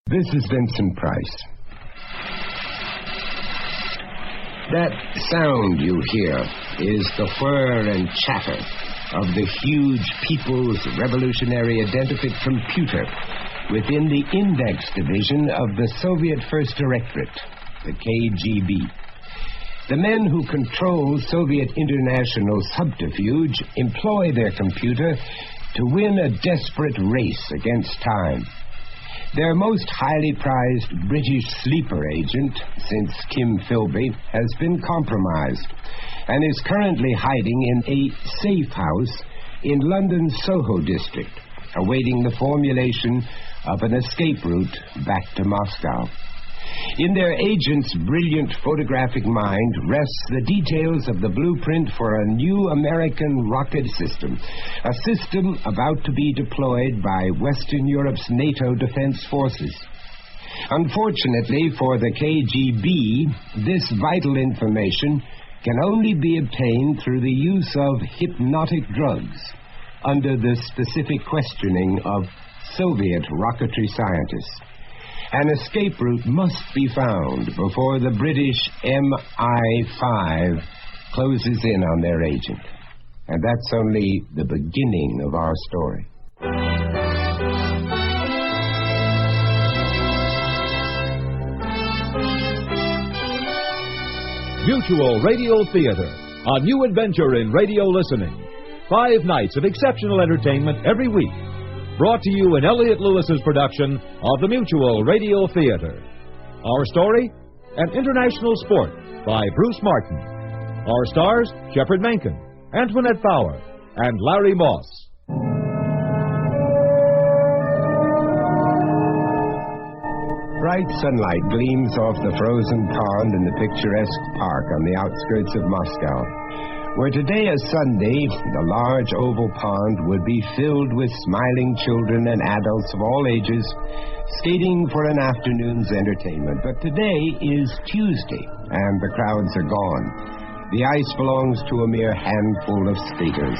This is Vincent Price. That sound you hear is the whir and chatter of the huge People's Revolutionary Identific Computer within the Index Division of the Soviet First Directorate, the KGB. The men who control Soviet international subterfuge employ their computer to win a desperate race against time. Their most highly prized British sleeper agent, since Kim Philby, has been compromised and is currently hiding in a safe house in London's Soho district, awaiting the formulation of an escape route back to Moscow. In their agent's brilliant photographic mind rests the details of the blueprint for a new American rocket system, a system about to be deployed by Western Europe's NATO defense forces. Unfortunately for the KGB, this vital information can only be obtained through the use of hypnotic drugs under the specific questioning of Soviet rocketry scientists. An escape route must be found before the British MI5 closes in on their agent. And that's only the beginning of our story. Mutual Radio Theater, a new adventure in radio listening. 5 nights of exceptional entertainment every week. Brought to you in Elliott Lewis's production of the Mutual Radio Theater. Our story, An International Sport by Bruce Martin. Our stars, Shepard Menken, Antoinette Bauer, and Larry Moss. Bright sunlight gleams off the frozen pond in the picturesque park on the outskirts of Moscow, where today is Sunday, the large oval pond would be filled with smiling children and adults of all ages skating for an afternoon's entertainment. But today is Tuesday, and the crowds are gone. The ice belongs to a mere handful of skaters.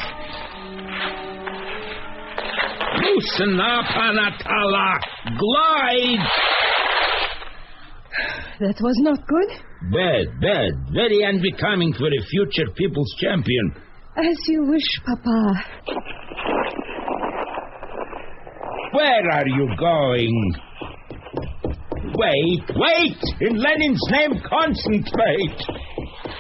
Loosen up, Anatala! Glide! That was not good. Bad. Very unbecoming for a future people's champion. As you wish, Papa. Where are you going? Wait! In Lenin's name, concentrate!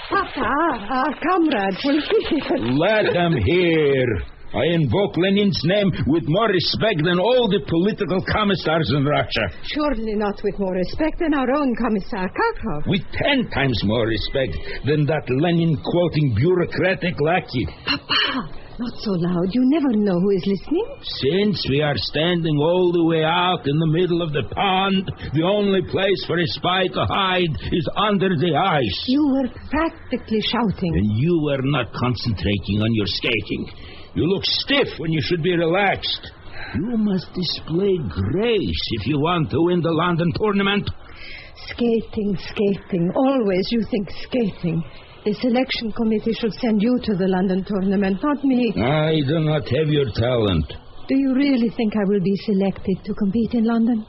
Papa, our comrade will hear. Let them hear. I invoke Lenin's name with more respect than all the political commissars in Russia. Surely not with more respect than our own Commissar Karkov. With 10 times more respect than that Lenin-quoting bureaucratic lackey. Papa, not so loud. You never know who is listening. Since we are standing all the way out in the middle of the pond, the only place for a spy to hide is under the ice. You were practically shouting. And you were not concentrating on your skating. You look stiff when you should be relaxed. You must display grace if you want to win the London tournament. Skating. Always you think skating. The selection committee should send you to the London tournament, not me. I do not have your talent. Do you really think I will be selected to compete in London?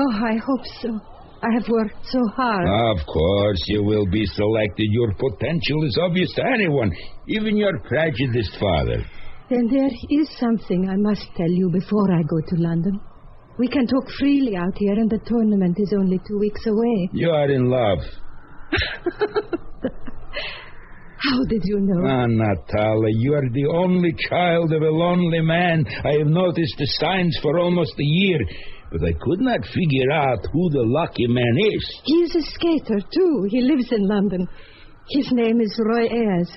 Oh, I hope so. I have worked so hard. Of course you will be selected. Your potential is obvious to anyone, even your prejudiced father. Then there is something I must tell you before I go to London. We can talk freely out here, and the tournament is only 2 weeks away. You are in love. How did you know? Natala, you are the only child of a lonely man. I have noticed the signs for almost a year, but I could not figure out who the lucky man is. He is a skater, too. He lives in London. His name is Roy Ayers.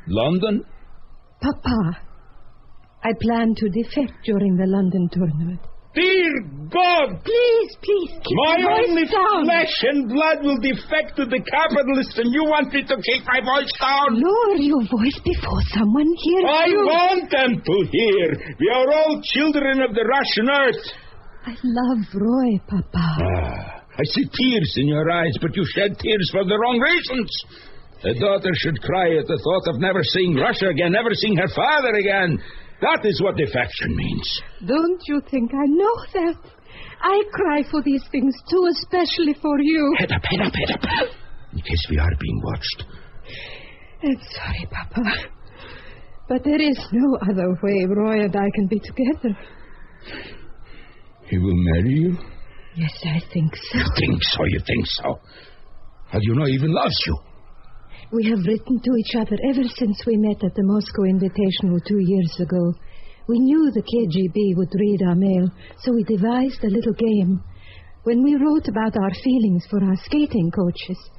London? Papa, I plan to defect during the London tournament. Dear God! Please, keep my your voice only down. Flesh and blood will defect to the capitalists, and you want me to keep my voice down? Lower your voice before someone hears I you. want them to hear. We are all children of the Russian earth. I love Roy, Papa. I see tears in your eyes, but you shed tears for the wrong reasons. A daughter should cry at the thought of never seeing Russia again, never seeing her father again. That is what affection means. Don't you think I know that? I cry for these things too, especially for you. Head up. In case we are being watched. I'm sorry, Papa. But there is no other way Roy and I can be together. He will marry you? Yes, I think so. You think so? How do you know he even loves you? We have written to each other ever since we met at the Moscow Invitational 2 years ago. We knew the KGB would read our mail, so we devised a little game. When we wrote about our feelings for our skating coaches,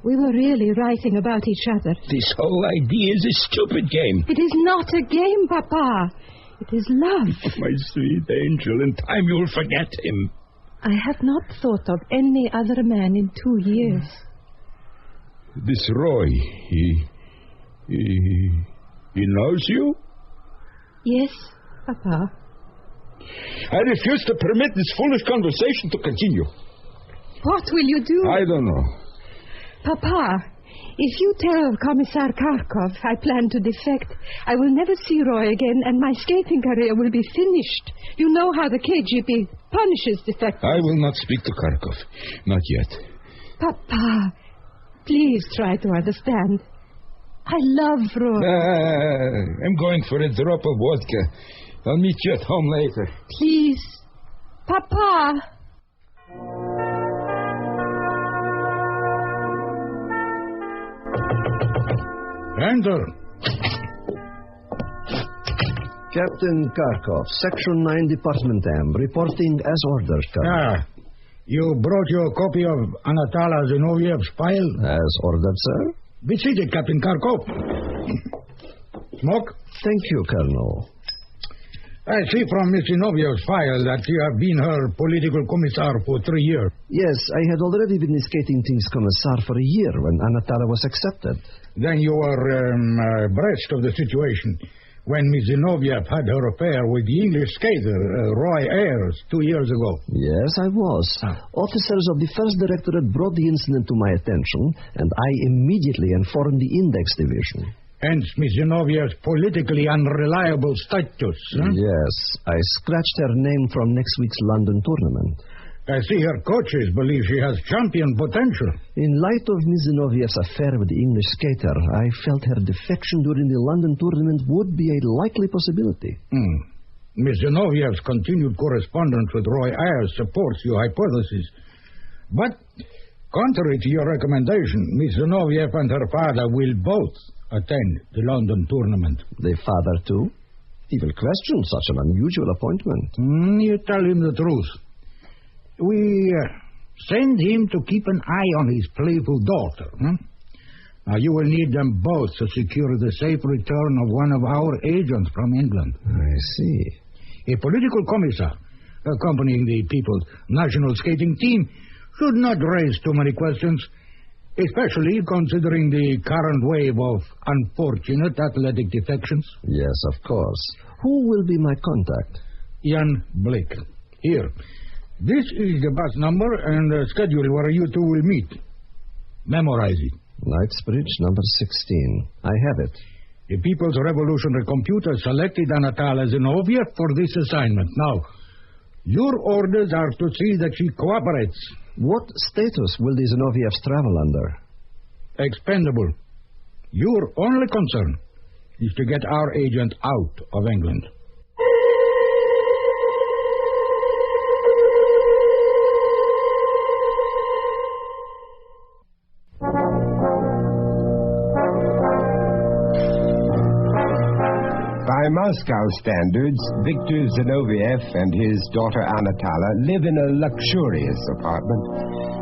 we were really writing about each other. This whole idea is a stupid game. It is not a game, Papa. It is love. My sweet angel, in time you will forget him. I have not thought of any other man in 2 years. This Roy, he knows you? Yes, Papa. I refuse to permit this foolish conversation to continue. What will you do? I don't know. Papa, if you tell Commissar Kharkov I plan to defect, I will never see Roy again and my skating career will be finished. You know how the KGB punishes defectors. I will not speak to Kharkov. Not yet. Papa, please try to understand. I love Roy. I'm going for a drop of vodka. I'll meet you at home later. Please. Papa. Enter. Captain Kharkov, Section 9, Department M, reporting as ordered, Colonel. You brought your copy of Anatala Zinoviev's file? As ordered, sir. Be seated, Captain Kharkov. Smoke? Thank you, Colonel. I see from Miss Zinoviev's file that you have been her political commissar for 3 years. Yes, I had already been the skating team's commissar for a year when Anatala was accepted. Then you were abreast of the situation when Miss Zinoviev had her affair with the English skater, Roy Ayres, 2 years ago. Yes, I was. Officers of the First Directorate brought the incident to my attention, and I immediately informed the Index Division. Hence Miss Zinoviev's politically unreliable status. Yes, I scratched her name from next week's London tournament. I see her coaches believe she has champion potential. In light of Miss Zinoviev's affair with the English skater, I felt her defection during the London tournament would be a likely possibility. Miss Zinoviev's continued correspondence with Roy Ayres supports your hypothesis. But, contrary to your recommendation, Miss Zinoviev and her father will both attend the London tournament. The father, too? He will question such an unusual appointment. You tell him the truth. We send him to keep an eye on his playful daughter. Now, you will need them both to secure the safe return of one of our agents from England. I see. A political commissar accompanying the People's National Skating Team should not raise too many questions, especially considering the current wave of unfortunate athletic defections. Yes, of course. Who will be my contact? Jan Blake. Here. This is the bus number and the schedule where you two will meet. Memorize it. Knightsbridge, number 16. I have it. The People's Revolutionary Computer selected Anatala Zinoviev for this assignment. Now, your orders are to see that she cooperates. What status will the Zinovievs travel under? Expendable. Your only concern is to get our agent out of England. By Moscow standards, Viktor Zinoviev and his daughter Anatala live in a luxurious apartment.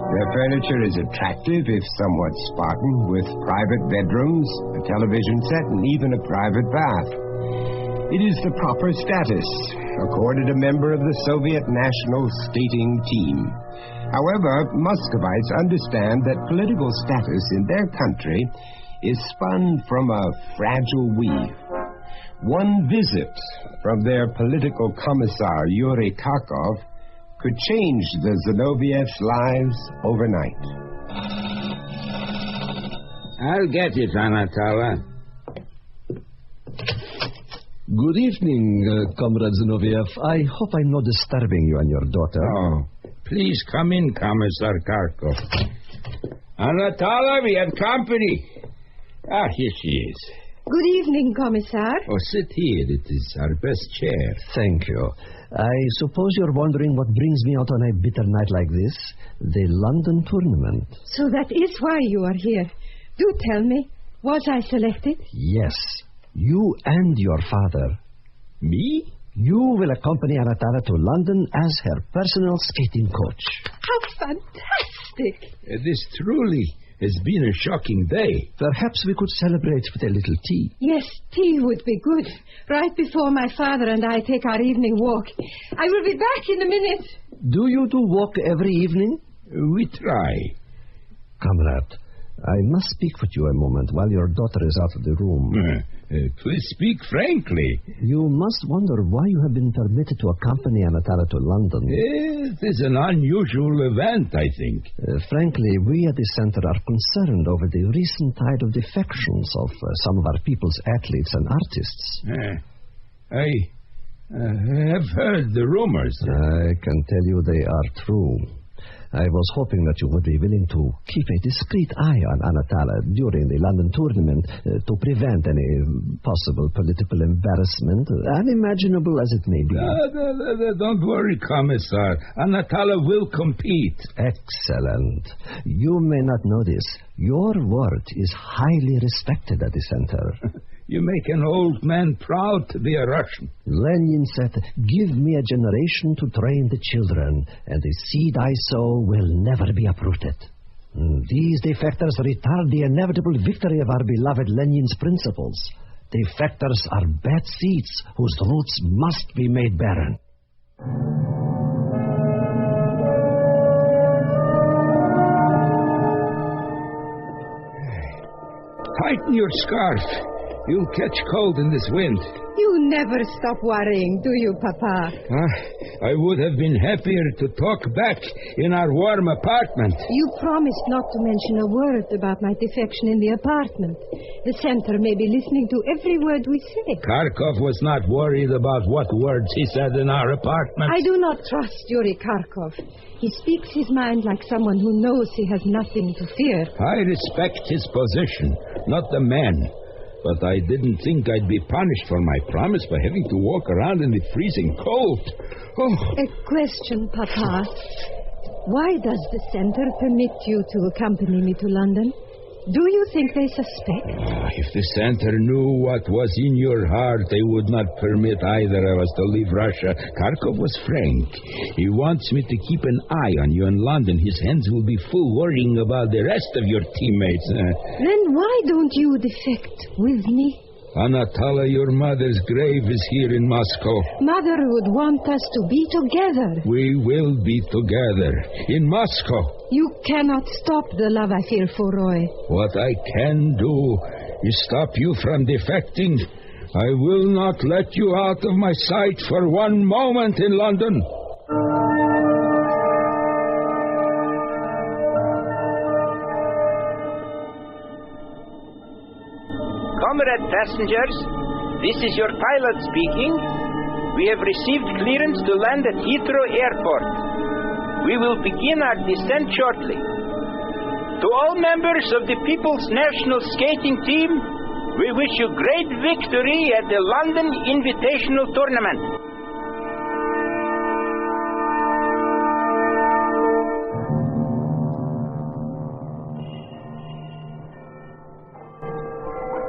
Their furniture is attractive, if somewhat Spartan, with private bedrooms, a television set, and even a private bath. It is the proper status accorded a member of the Soviet national skating team. However, Muscovites understand that political status in their country is spun from a fragile weave. One visit from their political commissar, Yuri Kharkov, could change the Zinovievs' lives overnight. I'll get it, Anatala. Good evening, Comrade Zinoviev. I hope I'm not disturbing you and your daughter. Oh, please come in, Commissar Kharkov. Anatala, we have company. Ah, here she is. Good evening, Commissar. Oh, sit here. It is our best chair. Thank you. I suppose you're wondering what brings me out on a bitter night like this? The London tournament. So that is why you are here. Do tell me, was I selected? Yes, you and your father. Me? You will accompany Anatala to London as her personal skating coach. How fantastic! This truly has been a shocking day. Perhaps we could celebrate with a little tea. Yes, tea would be good. Right before my father and I take our evening walk. I will be back in a minute. Do you two walk every evening? We try. Comrade, I must speak with you a moment while your daughter is out of the room. Please speak frankly. You must wonder why you have been permitted to accompany Anatala to London. It is an unusual event, I think. Frankly, we at the center are concerned over the recent tide of defections of some of our people's athletes and artists. I have heard the rumors. I can tell you they are true. I was hoping that you would be willing to keep a discreet eye on Anatala during the London tournament to prevent any possible political embarrassment, unimaginable as it may be. Don't worry, Commissar. Anatala will compete. Excellent. You may not know this. Your word is highly respected at the center. You make an old man proud to be a Russian. Lenin said, "Give me a generation to train the children, and the seed I sow will never be uprooted." These defectors retard the inevitable victory of our beloved Lenin's principles. Defectors are bad seeds whose roots must be made barren. Tighten your scarf. You'll catch cold in this wind. You never stop worrying, do you, Papa? I would have been happier to talk back in our warm apartment. You promised not to mention a word about my defection in the apartment. The center may be listening to every word we say. Kharkov was not worried about what words he said in our apartment. I do not trust Yuri Kharkov. He speaks his mind like someone who knows he has nothing to fear. I respect his position, not the man. But I didn't think I'd be punished for my promise by having to walk around in the freezing cold. Oh. A question, Papa. Why does the center permit you to accompany me to London? Do you think they suspect? If the center knew what was in your heart, they would not permit either of us to leave Russia. Kharkov was frank. He wants me to keep an eye on you in London. His hands will be full worrying about the rest of your teammates. Then why don't you defect with me? Anatala, your mother's grave is here in Moscow. Mother would want us to be together. We will be together in Moscow. You cannot stop the love I feel for Roy. What I can do is stop you from defecting. I will not let you out of my sight for one moment in London. Comrade passengers, this is your pilot speaking. We have received clearance to land at Heathrow Airport. We will begin our descent shortly. To all members of the People's National Skating Team, we wish you great victory at the London Invitational Tournament.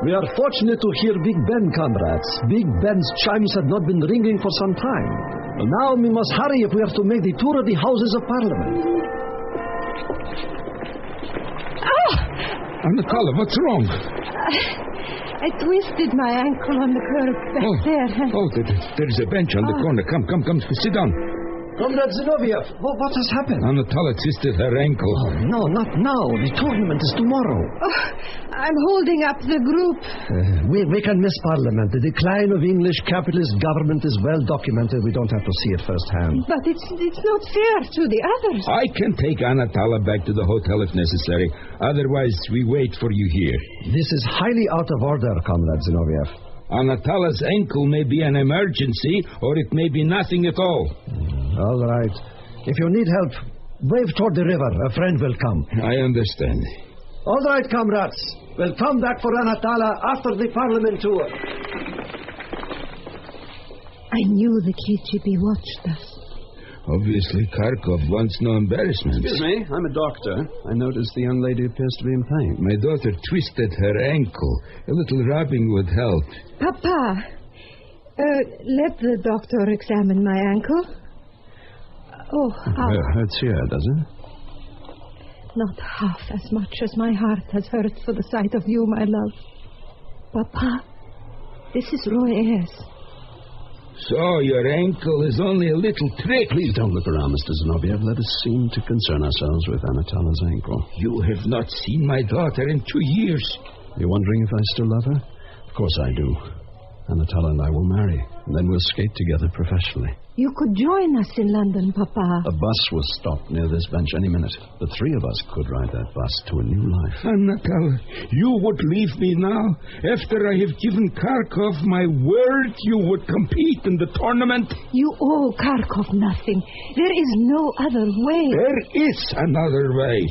We are fortunate to hear Big Ben, comrades. Big Ben's chimes have not been ringing for some time. Now we must hurry if we are to make the tour of the Houses of Parliament. Oh! Anatala, what's wrong? I twisted my ankle on the curb back there. There's a bench on the corner. Come, sit down. Comrade Zinoviev, what has happened? Anatala twisted her ankle. Oh, no, not now. The tournament is tomorrow. Oh, I'm holding up the group. We can miss Parliament. The decline of English capitalist government is well documented. We don't have to see it firsthand. But it's not fair to the others. I can take Anatala back to the hotel if necessary. Otherwise, we wait for you here. This is highly out of order, Comrade Zinoviev. Anatala's ankle may be an emergency, or it may be nothing at all. All right. If you need help, wave toward the river. A friend will come. I understand. All right, comrades. We'll come back for Anatala after the Parliament tour. I knew the KGB watched us. Obviously, Kharkov wants no embarrassment. Excuse me, I'm a doctor. I noticed the young lady appears to be in pain. My daughter twisted her ankle. A little rubbing would help. Papa, let the doctor examine my ankle. Oh, ow. It hurts here, does it? Not half as much as my heart has hurt for the sight of you, my love. Papa, this is Roy Ayres. So, your ankle is only a little trick. Please don't look around, Mr. Zinoviev. Let us seem to concern ourselves with Anatala's ankle. You have not seen my daughter in 2 years. You're wondering if I still love her? Of course I do. Anatala and I will marry, and then we'll skate together professionally. You could join us in London, Papa. A bus will stop near this bench any minute. The three of us could ride that bus to a new life. Anatala, you would leave me now? After I have given Kharkov my word you would compete in the tournament? You owe Kharkov nothing. There is no other way. There is another way.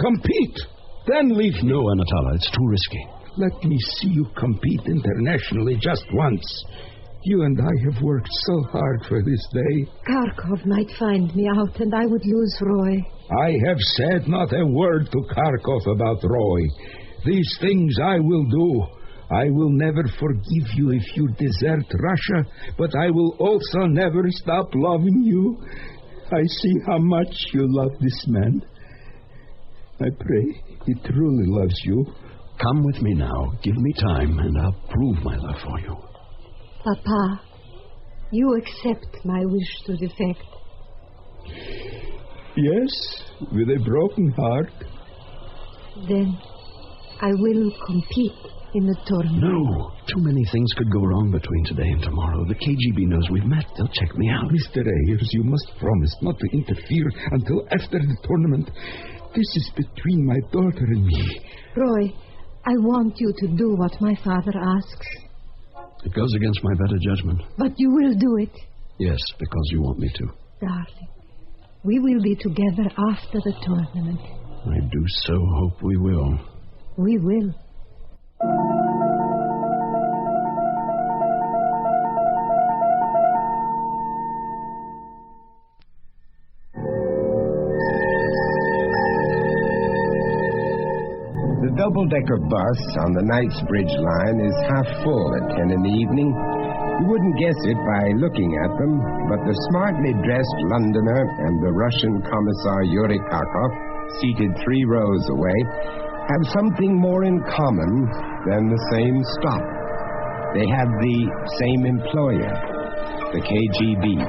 Compete, then leave me. No, Anatala, it's too risky. Let me see you compete internationally just once. You and I have worked so hard for this day. Kharkov might find me out and I would lose Roy. I have said not a word to Kharkov about Roy. These things I will do. I will never forgive you if you desert Russia, but I will also never stop loving you. I see how much you love this man. I pray he truly loves you. Come with me now. Give me time, and I'll prove my love for you. Papa, you accept my wish to defect. Yes, with a broken heart. Then I will compete in the tournament. No, too many things could go wrong between today and tomorrow. The KGB knows we've met. They'll check me out. Mr. Ayres, you must promise not to interfere until after the tournament. This is between my daughter and me. Roy, I want you to do what my father asks. It goes against my better judgment. But you will do it. Yes, because you want me to. Darling, we will be together after the tournament. I do so hope we will. We will. The double-decker bus on the Knightsbridge line is half full at 10 in the evening. You wouldn't guess it by looking at them, but the smartly dressed Londoner and the Russian Commissar Yuri Kharkov, seated 3 rows away, have something more in common than the same stop. They have the same employer, the KGB.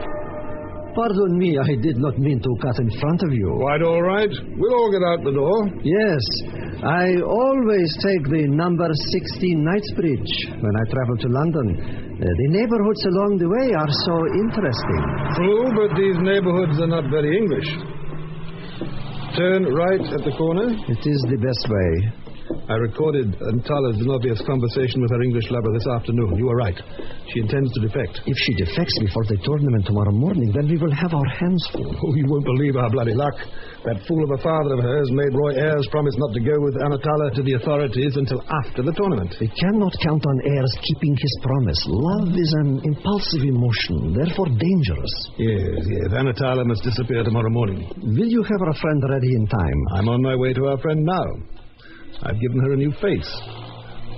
Pardon me, I did not mean to cut in front of you. Quite all right. We'll all get out the door. Yes, I always take the number 16 Knightsbridge when I travel to London. The neighborhoods along the way are so interesting. True, but these neighborhoods are not very English. Turn right at the corner. It is the best way. I recorded Anatala Zinoviev's conversation with her English lover this afternoon. You were right. She intends to defect. If she defects before the tournament tomorrow morning, then we will have our hands full. Oh, you won't believe our bloody luck. That fool of a father of hers made Roy Ayres promise not to go with Anatala to the authorities until after the tournament. We cannot count on Ayres keeping his promise. Love is an impulsive emotion, therefore dangerous. Yes. Anatala must disappear tomorrow morning. Will you have our friend ready in time? I'm on my way to our friend now. I've given her a new face.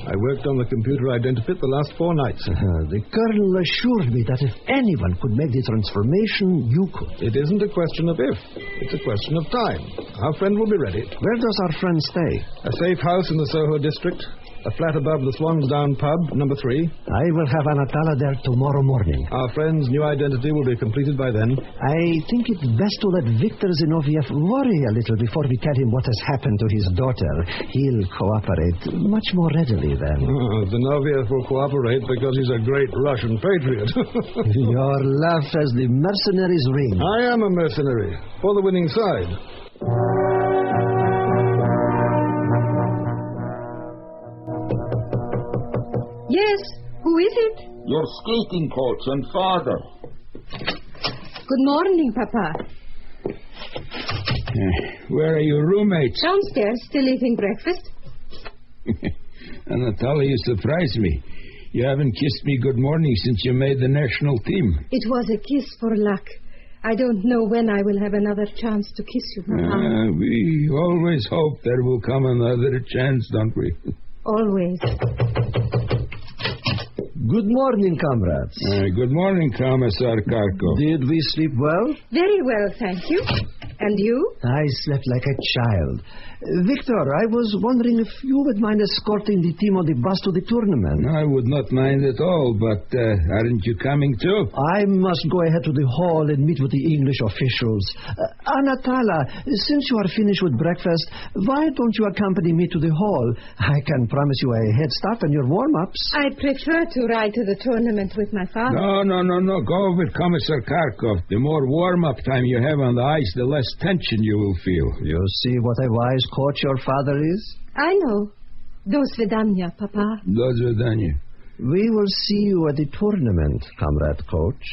I worked on the computer identified the last 4 nights. The colonel assured me that if anyone could make the transformation, you could. It isn't a question of if. It's a question of time. Our friend will be ready. Where does our friend stay? A safe house in the Soho district. A flat above the Swan's Down pub, number 3. I will have Anatala there tomorrow morning. Our friend's new identity will be completed by then. I think it's best to let Viktor Zinoviev worry a little before we tell him what has happened to his daughter. He'll cooperate much more readily then. Zinoviev will cooperate because he's a great Russian patriot. Your laugh has the mercenary's ring. I am a mercenary. For the winning side. Yes, who it? Your skating coach and father. Good morning, Papa. Where are your roommates? Downstairs, still eating breakfast. Anatoly, you surprised me. You haven't kissed me good morning since you made the national team. It was a kiss for luck. I don't know when I will have another chance to kiss you, Papa. We always hope there will come another chance, don't we? Always. Good morning, comrades. Good morning, Commissar Kharkov. Did we sleep well? Very well, thank you. And you? I slept like a child. Victor, I was wondering if you would mind escorting the team on the bus to the tournament. I would not mind at all, but aren't you coming too? I must go ahead to the hall and meet with the English officials. Anatala, since you are finished with breakfast, why don't you accompany me to the hall? I can promise you a head start on your warm-ups. I prefer to ride to the tournament with my father. No. Go with Commissar Kharkov. The more warm-up time you have on the ice, the less tension you will feel. You see what a wise coach your father is? I know. Do svidania, Papa. Do svidania. We will see you at the tournament, comrade coach.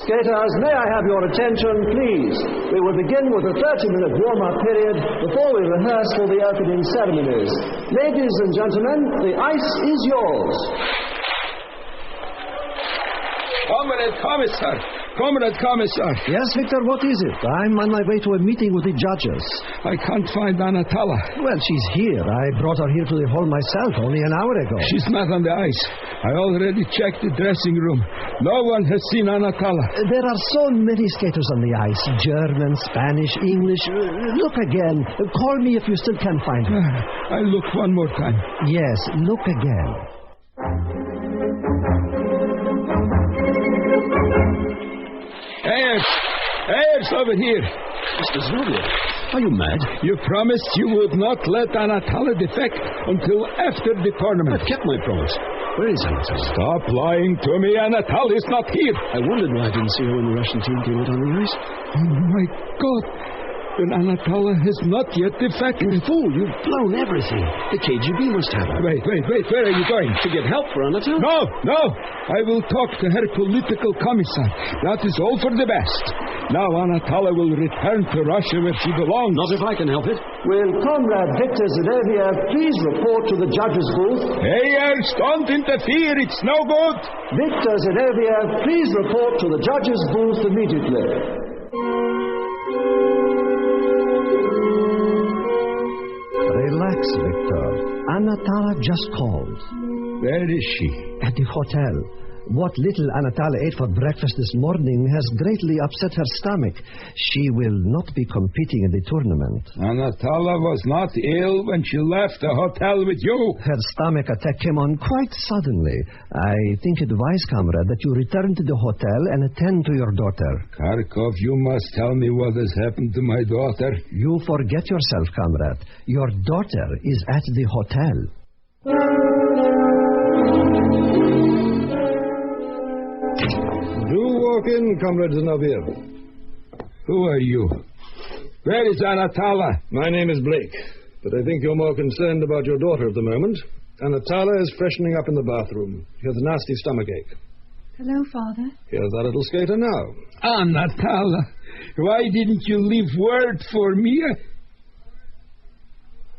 Skaters, may I have your attention, please? We will begin with a 30-minute warm-up period before we rehearse for the opening ceremonies. Ladies and gentlemen, the ice is yours. Comrade Commissar. Yes, Victor, what is it? I'm on my way to a meeting with the judges. I can't find Anatala. Well, she's here. I brought her here to the hall myself only an hour ago. She's not on the ice. I already checked the dressing room. No one has seen Anatala. There are so many skaters on the ice. German, Spanish, English. Look again. Call me if you still can't find her. I'll look one more time. Yes, look again. Ayers, over here. Mr. Zinoviev, are you mad? You promised you would not let Anatala defect until after the tournament. I've kept my promise. Where is Anatala? Stop lying to me. Anatala is not here. I wondered why I didn't see her when the Russian team came out on the ice. Oh, my God. Then Anatala has not yet defected. You fool, you've blown everything. The KGB must have her. Wait. Where are you going? To get help for Anatala? No. I will talk to her political commissar. That is all for the best. Now Anatala will return to Russia where she belongs. Not if I can help it. Will Comrade Victor Zidoviev please report to the judges' booth? Ayers, don't interfere. It's no good. Victor Zidoviev, please report to the judges' booth immediately. Relax, Victor. Anatala just called. Where is she? At the hotel. What little Anatala ate for breakfast this morning has greatly upset her stomach. She will not be competing in the tournament. Anatala was not ill when she left the hotel with you. Her stomach attack came on quite suddenly. I think it wise, comrade, that you return to the hotel and attend to your daughter. Kharkov, you must tell me what has happened to my daughter. You forget yourself, comrade. Your daughter is at the hotel. Do walk in, Comrade Zinoviev. Who are you? Where is Anatala? My name is Blake, but I think you're more concerned about your daughter at the moment. Anatala is freshening up in the bathroom. She has a nasty stomachache. Hello, Father. Here's our little skater now. Anatala, why didn't you leave word for me?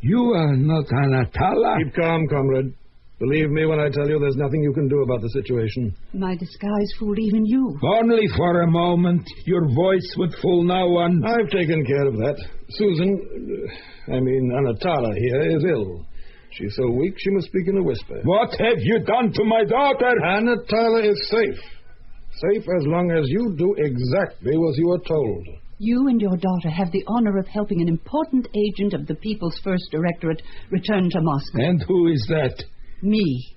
You are not Anatala. Keep calm, comrade. Believe me when I tell you there's nothing you can do about the situation. My disguise fooled even you. Only for a moment. Your voice would fool no one. I've taken care of that. Anatala here is ill. She's so weak she must speak in a whisper. What have you done to my daughter? Anatala is safe. Safe as long as you do exactly what you are told. You and your daughter have the honor of helping an important agent of the People's First Directorate return to Moscow. And who is that? Me.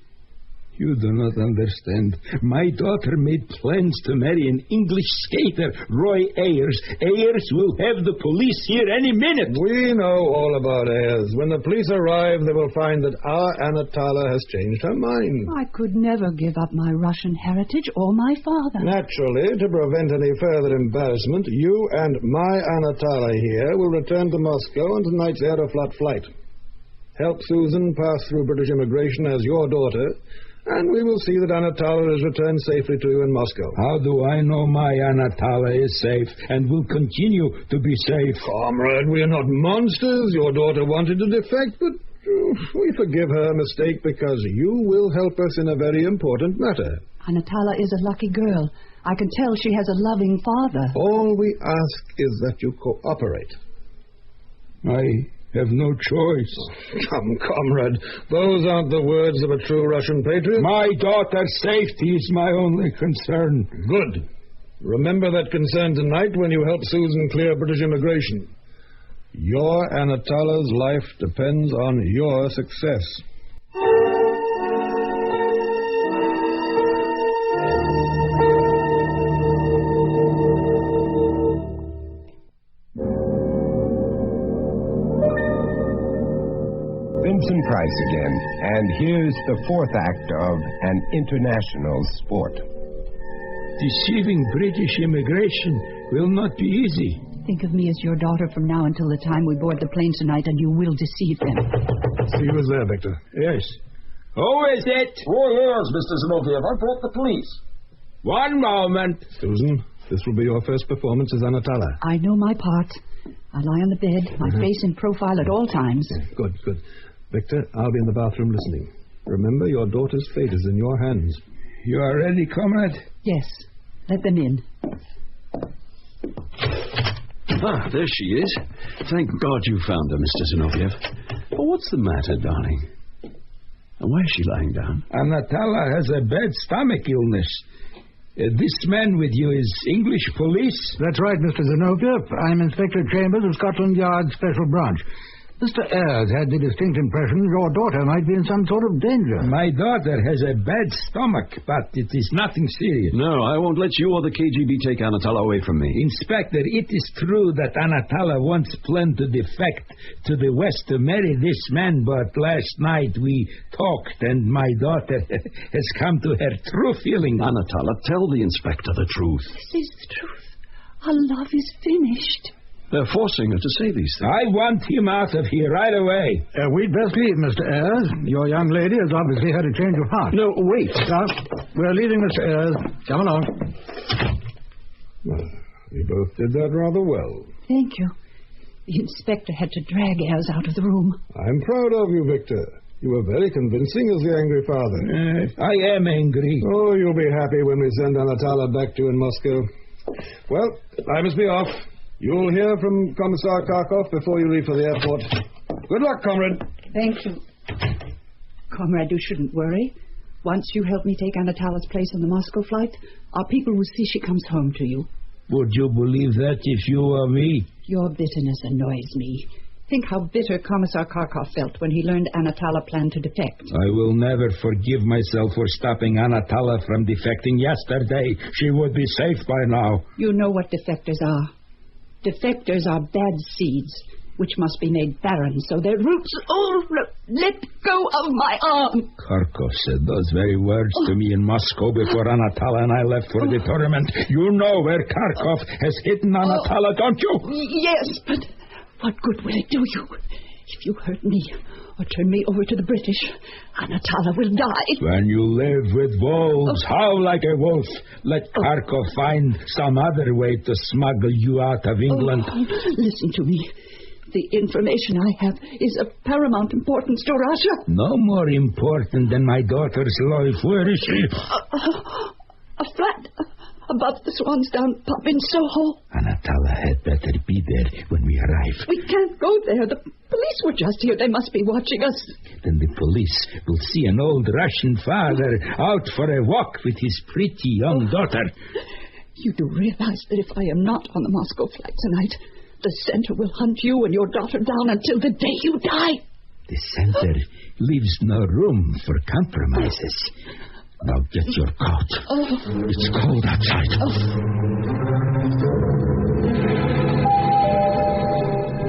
You do not understand. My daughter made plans to marry an English skater, Roy Ayers. Ayers will have the police here any minute. We know all about Ayers. When the police arrive, they will find that our Anatala has changed her mind. I could never give up my Russian heritage or my father. Naturally, to prevent any further embarrassment, you and my Anatala here will return to Moscow on tonight's Aeroflot flight. Help Susan pass through British immigration as your daughter, and we will see that Anatala is returned safely to you in Moscow. How do I know my Anatala is safe and will continue to be safe? Comrade, we are not monsters. Your daughter wanted to defect, but we forgive her mistake because you will help us in a very important matter. Anatala is a lucky girl. I can tell she has a loving father. All we ask is that you cooperate. I have no choice. Come, comrade, those aren't the words of a true Russian patriot. My daughter's safety is my only concern. Good. Remember that concern tonight when you help Susan clear British immigration. Your Anatala's life depends on your success. Vincent Price again, and here's the fourth act of An International Sport. Deceiving British immigration will not be easy. Think of me as your daughter from now until the time we board the plane tonight, and you will deceive them. See who's there, Victor. Yes. Who is it? Oh, yes, Mr. Zinoviev. I brought the police. One moment. Susan, this will be your first performance as Anatala. I know my part. I lie on the bed, my face in profile at all times. Good, good. Victor, I'll be in the bathroom listening. Remember, your daughter's fate is in your hands. You are ready, comrade? Yes. Let them in. Ah, there she is. Thank God you found her, Mr. Zinoviev. But what's the matter, darling? Why is she lying down? Anatala has a bad stomach illness. This man with you is English police? That's right, Mr. Zinoviev. I'm Inspector Chambers of Scotland Yard's Special Branch. Mr. Ayres had the distinct impression your daughter might be in some sort of danger. My daughter has a bad stomach, but it is nothing serious. No, I won't let you or the KGB take Anatala away from me. Inspector, it is true that Anatala once planned to defect to the West to marry this man, but last night we talked and my daughter has come to her true feelings. Anatala, tell the inspector the truth. This is the truth. Our love is finished. They're forcing her to say these things. I want him out of here right away. We'd best leave, Mr. Ayres. Your young lady has obviously had a change of heart. No, wait. We're leaving, Mr. Ayres. Come along. Well, you both did that rather well. Thank you. The inspector had to drag Ayres out of the room. I'm proud of you, Victor. You were very convincing as the angry father. I am angry. Oh, you'll be happy when we send Anatala back to you in Moscow. Well, I must be off. You'll hear from Commissar Kharkov before you leave for the airport. Good luck, comrade. Thank you. Comrade, you shouldn't worry. Once you help me take Anatala's place on the Moscow flight, our people will see she comes home to you. Would you believe that if you were me? Your bitterness annoys me. Think how bitter Commissar Kharkov felt when he learned Anatala planned to defect. I will never forgive myself for stopping Anatala from defecting yesterday. She would be safe by now. You know what defectors are. Defectors are bad seeds, which must be made barren so their roots... Oh, let go of my arm! Kharkov said those very words to me in Moscow before Anatala and I left for the tournament. You know where Kharkov has hidden Anatala, don't you? Yes, but what good will it do you? If you hurt me or turn me over to the British, Anatala will die. When you live with wolves, howl like a wolf. Let Kharkov find some other way to smuggle you out of England. Listen to me. The information I have is of paramount importance to Russia. No more important than my daughter's life. Where is she? A flat above the Swansdown pub in Soho. Anatala had better be there when we arrive. We can't go there. The police were just here. They must be watching us. Then the police will see an old Russian father out for a walk with his pretty young daughter. You do realize that if I am not on the Moscow flight tonight, the center will hunt you and your daughter down until the day you die. The center leaves no room for compromises. Now get your coat. It's cold outside.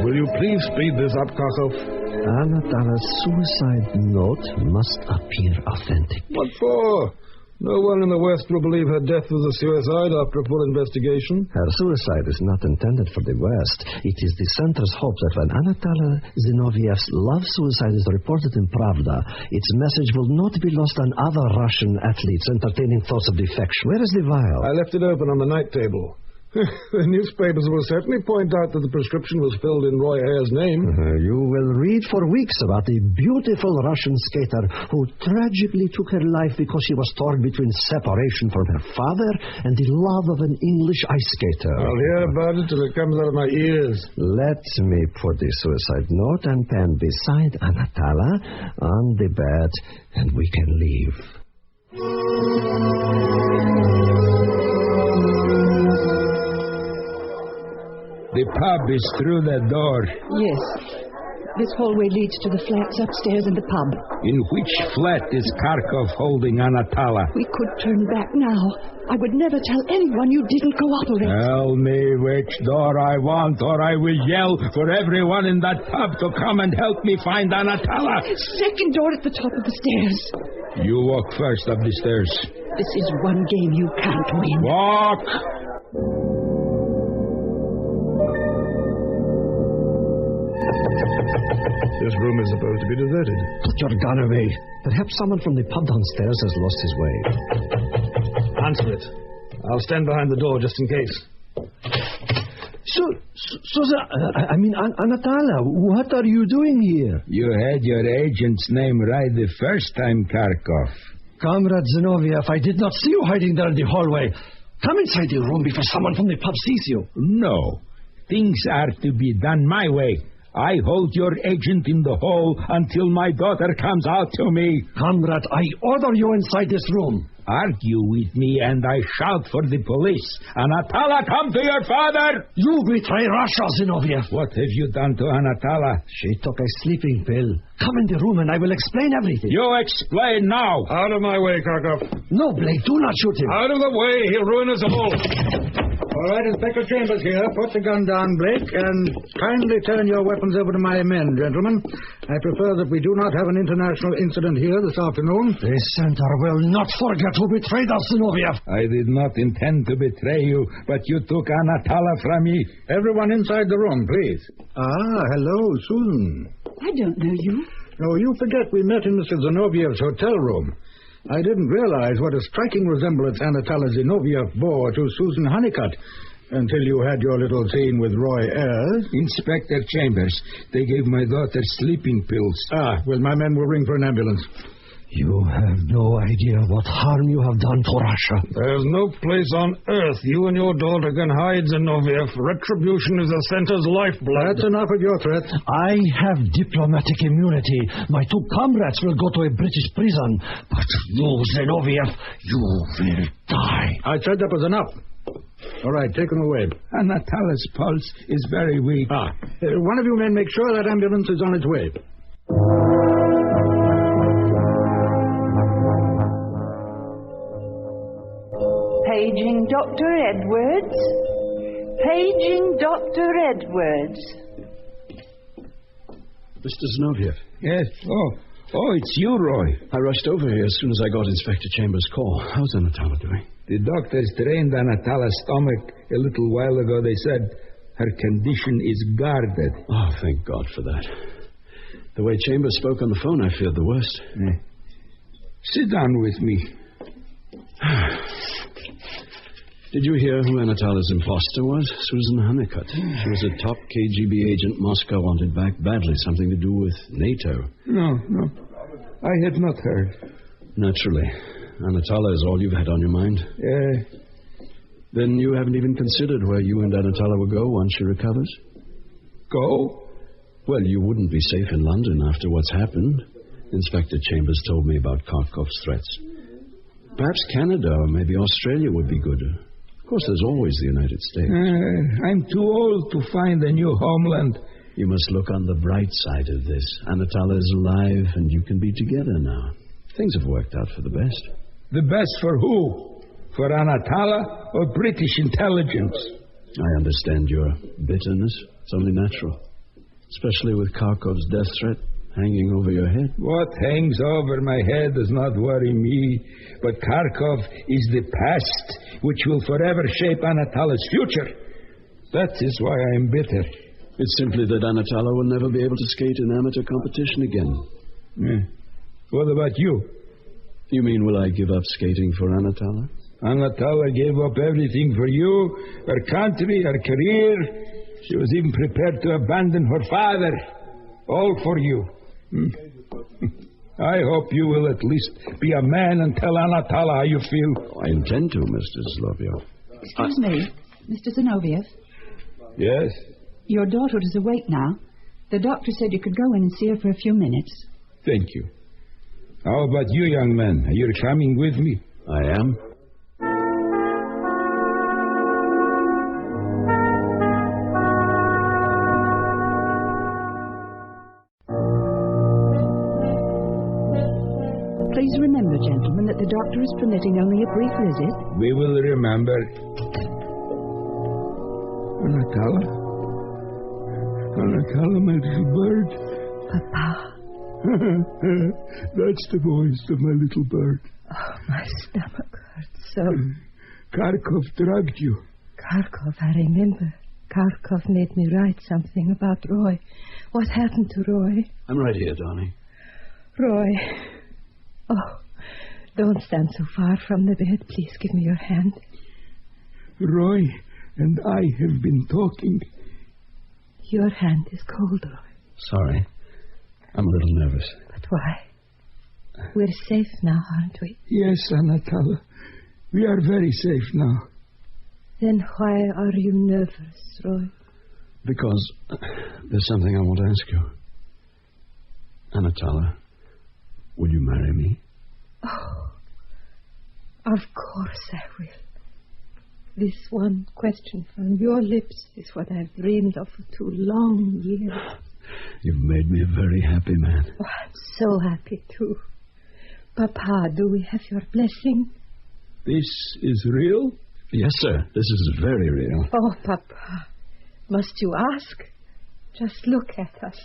Will you please speed this up, Karkov? Anatala's suicide note must appear authentic. What for? No one in the West will believe her death was a suicide after a full investigation. Her suicide is not intended for the West. It is the Center's hope that when Anatala Zinoviev's love suicide is reported in Pravda, its message will not be lost on other Russian athletes entertaining thoughts of defection. Where is the vial? I left it open on the night table. The newspapers will certainly point out that the prescription was filled in Roy Ayer's name. You will read for weeks about the beautiful Russian skater who tragically took her life because she was torn between separation from her father and the love of an English ice skater. I'll hear about it till it comes out of my ears. Let me put the suicide note and pen beside Anatala on the bed, and we can leave. The pub is through the door. Yes. This hallway leads to the flats upstairs in the pub. In which flat is Karkov holding Anatala? We could turn back now. I would never tell anyone you didn't cooperate. Tell me which door I want, or I will yell for everyone in that pub to come and help me find Anatala. Second door at the top of the stairs. You walk first up the stairs. This is one game you can't win. Walk! This room is supposed to be deserted. Put your gun away. Perhaps someone from the pub downstairs has lost his way. Answer it. I'll stand behind the door just in case. Anatala, what are you doing here? You had your agent's name right the first time, Karkov. Comrade Zinoviev, I did not see you hiding there in the hallway. Come inside the room before someone from the pub sees you. No. Things are to be done my way. I hold your agent in the hall until my daughter comes out to me. Comrade, I order you inside this room. Argue with me and I shout for the police. Anatala, come to your father! You betray Russia, Zinoviev. What have you done to Anatala? She took a sleeping pill. Come in the room and I will explain everything. You explain now. Out of my way, Karkov. No, Blake, do not shoot him. Out of the way, he'll ruin us all. All right, Inspector Chambers here. Put the gun down, Blake, and kindly turn your weapons over to my men, gentlemen. I prefer that we do not have an international incident here this afternoon. The center will not forget who betrayed us, Zinoviev. I did not intend to betray you, but you took Anatala from me. Everyone inside the room, please. Hello, Susan. I don't know you. No, you forget we met in Mr. Zinoviev's hotel room. I didn't realize what a striking resemblance Anatala Zinoviev bore to Susan Honeycutt until you had your little scene with Roy Ayers. Inspector Chambers, they gave my daughter sleeping pills. Well, my men will ring for an ambulance. You have no idea what harm you have done to Russia. There's no place on earth you and your daughter can hide, Zinoviev. Retribution is the center's lifeblood. That's enough of your threat. I have diplomatic immunity. My two comrades will go to a British prison. But you, Zinoviev, you will die. I said that was enough. All right, take him away. Anatala's pulse is very weak. One of you men make sure that ambulance is on its way. Paging Dr. Edwards. Paging Dr. Edwards. Mr. Zinoviev. Yes. Oh, it's you, Roy. I rushed over here as soon as I got Inspector Chambers' call. How's Anatala doing? The doctors drained Anatala's stomach a little while ago. They said her condition is guarded. Oh, thank God for that. The way Chambers spoke on the phone, I feared the worst. Sit down with me. Did you hear who Anatala's imposter was? Susan Honeycutt. She was a top KGB agent Moscow wanted back badly. Something to do with NATO. No. I had not heard. Naturally. Anatala is all you've had on your mind? Then you haven't even considered where you and Anatala will go once she recovers? Go? Well, you wouldn't be safe in London after what's happened. Inspector Chambers told me about Kharkov's threats. Perhaps Canada or maybe Australia would be good. Of course, there's always the United States. I'm too old to find a new homeland. You must look on the bright side of this. Anatala is alive, and you can be together now. Things have worked out for the best. The best for who? For Anatala or British intelligence? I understand your bitterness. It's only natural. Especially with Kharkov's death threat hanging over your head. What hangs over my head does not worry me, but Kharkov is the past which will forever shape Anatala's future. That is why I am bitter. It's simply that Anatala will never be able to skate in amateur competition again. What about you? You mean, will I give up skating for Anatala? Anatala gave up everything for you, her country, her career. She was even prepared to abandon her father. All for you. I hope you will at least be a man and tell Anatala how you feel. I intend to, Mr. Zinoviev. Excuse me, Mr. Zinoviev. Yes? Your daughter is awake now. The doctor said you could go in and see her for a few minutes. Thank you. How about you, young man? Are you coming with me? I am. Please remember, gentlemen, that the doctor is permitting only a brief visit. We will remember. Anatala? Anatala, my little bird? Papa. That's the voice of my little bird. Oh, my stomach hurts so. Kharkov drugged you. Kharkov, I remember. Kharkov made me write something about Roy. What happened to Roy? I'm right here, darling. Roy. Oh, don't stand so far from the bed. Please give me your hand. Roy and I have been talking. Your hand is cold, Roy. Sorry. I'm a little nervous. But why? We're safe now, aren't we? Yes, Anatala. We are very safe now. Then why are you nervous, Roy? Because there's something I want to ask you. Anatala, will you marry me? Oh, of course I will. This one question from your lips is what I've dreamed of for 2 long years. You've made me a very happy man. Oh, I'm so happy, too. Papa, do we have your blessing? This is real? Yes, sir. This is very real. Oh, Papa, must you ask? Just look at us.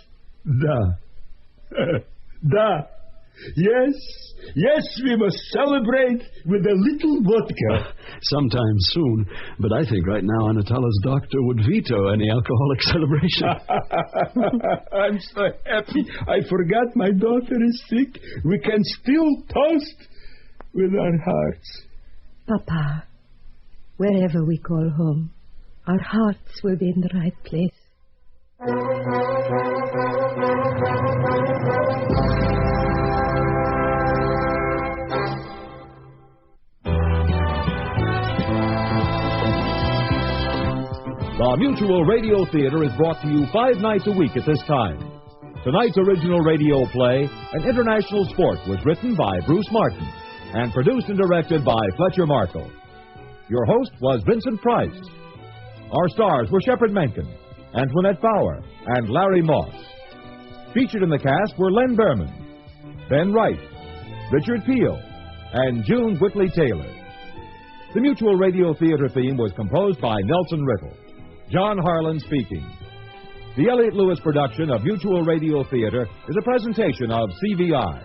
Da. Yes, we must celebrate with a little vodka. Sometime soon. But I think right now Anatala's doctor would veto any alcoholic celebration. I'm so happy. I forgot my daughter is sick. We can still toast with our hearts. Papa, wherever we call home, our hearts will be in the right place. The Mutual Radio Theater is brought to you 5 nights a week at this time. Tonight's original radio play, An International Sport, was written by Bruce Martin and produced and directed by Fletcher Markle. Your host was Vincent Price. Our stars were Shepard Menken, Antoinette Bauer, and Larry Moss. Featured in the cast were Len Berman, Ben Wright, Richard Peel, and June Whitley Taylor. The Mutual Radio Theater theme was composed by Nelson Riddle. John Harlan speaking. The Elliott Lewis production of Mutual Radio Theater is a presentation of CVI.